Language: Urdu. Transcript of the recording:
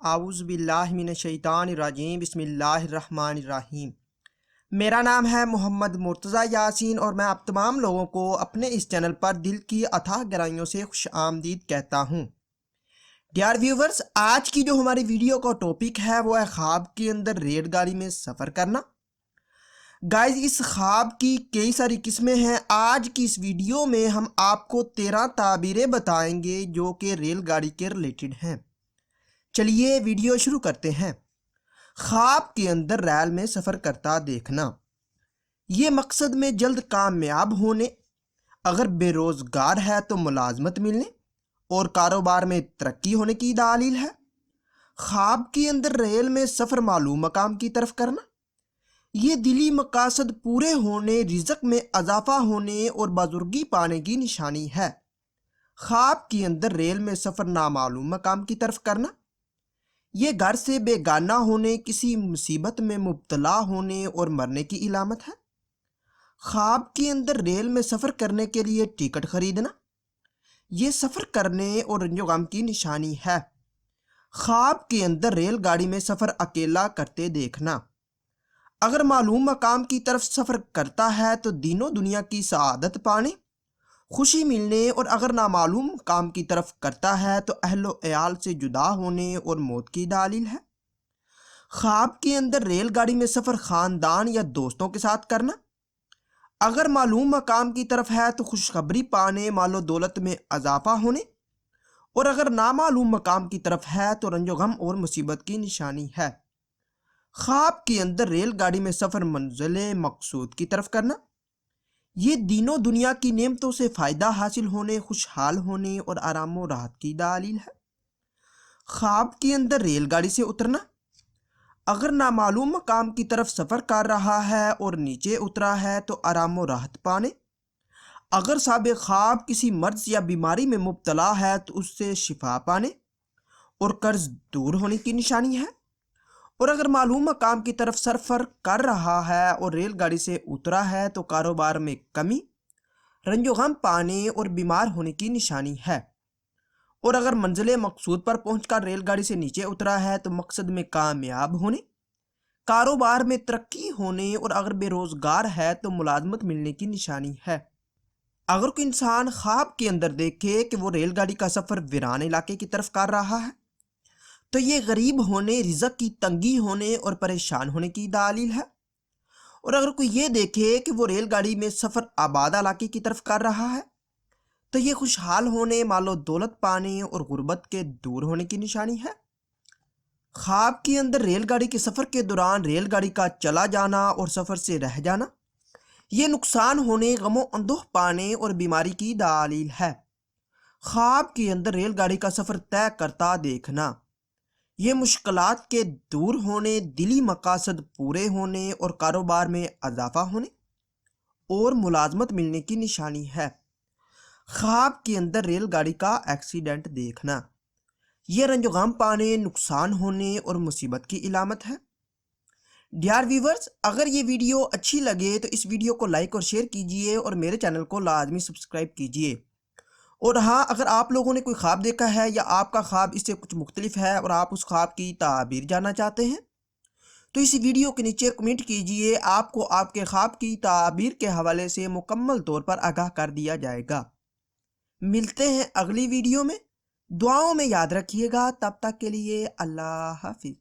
اعوذ باللہ من الشیطان الرجیم بسم اللہ الرحمن الرحیم۔ میرا نام ہے محمد مرتضیٰ یاسین اور میں آپ تمام لوگوں کو اپنے اس چینل پر دل کی اتھاہ گہرائیوں سے خوش آمدید کہتا ہوں۔ ڈیئر ویورز، آج کی جو ہماری ویڈیو کا ٹاپک ہے وہ ہے خواب کے اندر ریل گاڑی میں سفر کرنا۔ گائز، اس خواب کی کئی ساری قسمیں ہیں۔ آج کی اس ویڈیو میں ہم آپ کو 13 تعبیریں بتائیں گے جو کہ ریل گاڑی کے ریلیٹڈ ہیں۔ چلیے ویڈیو شروع کرتے ہیں۔ خواب کے اندر ریل میں سفر کرتا دیکھنا، یہ مقصد میں جلد کامیاب ہونے، اگر بے روزگار ہے تو ملازمت ملنے اور کاروبار میں ترقی ہونے کی دلیل ہے۔ خواب کے اندر ریل میں سفر معلوم مقام کی طرف کرنا، یہ دلی مقاصد پورے ہونے، رزق میں اضافہ ہونے اور بزرگی پانے کی نشانی ہے۔ خواب کے اندر ریل میں سفر نامعلوم مقام کی طرف کرنا، یہ گھر سے بے گانہ ہونے، کسی مصیبت میں مبتلا ہونے اور مرنے کی علامت ہے۔ خواب کے اندر ریل میں سفر کرنے کے لیے ٹکٹ خریدنا، یہ سفر کرنے اور رنج و غم کی نشانی ہے۔ خواب کے اندر ریل گاڑی میں سفر اکیلا کرتے دیکھنا، اگر معلوم مقام کی طرف سفر کرتا ہے تو دین و دنیا کی سعادت پانے، خوشی ملنے، اور اگر نامعلوم کام کی طرف کرتا ہے تو اہل و عیال سے جدا ہونے اور موت کی دلیل ہے۔ خواب کے اندر ریل گاڑی میں سفر خاندان یا دوستوں کے ساتھ کرنا، اگر معلوم مقام کی طرف ہے تو خوشخبری پانے، مال و دولت میں اضافہ ہونے، اور اگر نامعلوم مقام کی طرف ہے تو رنج و غم اور مصیبت کی نشانی ہے۔ خواب کے اندر ریل گاڑی میں سفر منزل مقصود کی طرف کرنا، یہ دین و دنیا کی نعمتوں سے فائدہ حاصل ہونے، خوشحال ہونے اور آرام و راحت کی دلیل ہے۔ خواب کے اندر ریل گاڑی سے اترنا، اگر نامعلوم مقام کی طرف سفر کر رہا ہے اور نیچے اترا ہے تو آرام و راحت پانے، اگر صاحب خواب کسی مرض یا بیماری میں مبتلا ہے تو اس سے شفا پانے اور قرض دور ہونے کی نشانی ہے، اور اگر معلوم مقام کی طرف سفر کر رہا ہے اور ریل گاڑی سے اترا ہے تو کاروبار میں کمی، رنج و غم پانے اور بیمار ہونے کی نشانی ہے، اور اگر منزل مقصود پر پہنچ کر ریل گاڑی سے نیچے اترا ہے تو مقصد میں کامیاب ہونے، کاروبار میں ترقی ہونے، اور اگر بے روزگار ہے تو ملازمت ملنے کی نشانی ہے۔ اگر کوئی انسان خواب کے اندر دیکھے کہ وہ ریل گاڑی کا سفر ویران علاقے کی طرف کر رہا ہے تو یہ غریب ہونے، رزق کی تنگی ہونے اور پریشان ہونے کی دلیل ہے، اور اگر کوئی یہ دیکھے کہ وہ ریل گاڑی میں سفر آباد علاقے کی طرف کر رہا ہے تو یہ خوشحال ہونے، مال و دولت پانے اور غربت کے دور ہونے کی نشانی ہے۔ خواب کے اندر ریل گاڑی کے سفر کے دوران ریل گاڑی کا چلا جانا اور سفر سے رہ جانا، یہ نقصان ہونے، غم و اندوہ پانے اور بیماری کی دلیل ہے۔ خواب کے اندر ریل گاڑی کا سفر طے کرتا دیکھنا، یہ مشکلات کے دور ہونے، دلی مقاصد پورے ہونے اور کاروبار میں اضافہ ہونے اور ملازمت ملنے کی نشانی ہے۔ خواب کے اندر ریل گاڑی کا ایکسیڈنٹ دیکھنا، یہ رنج و غم پانے، نقصان ہونے اور مصیبت کی علامت ہے۔ ڈیئر ویورز، اگر یہ ویڈیو اچھی لگے تو اس ویڈیو کو لائک اور شیئر کیجئے اور میرے چینل کو لازمی سبسکرائب کیجئے۔ اور ہاں، اگر آپ لوگوں نے کوئی خواب دیکھا ہے یا آپ کا خواب اس سے کچھ مختلف ہے اور آپ اس خواب کی تعبیر جاننا چاہتے ہیں تو اس ویڈیو کے نیچے کمنٹ کیجئے، آپ کو آپ کے خواب کی تعبیر کے حوالے سے مکمل طور پر آگاہ کر دیا جائے گا۔ ملتے ہیں اگلی ویڈیو میں، دعاؤں میں یاد رکھیے گا، تب تک کے لیے اللہ حافظ۔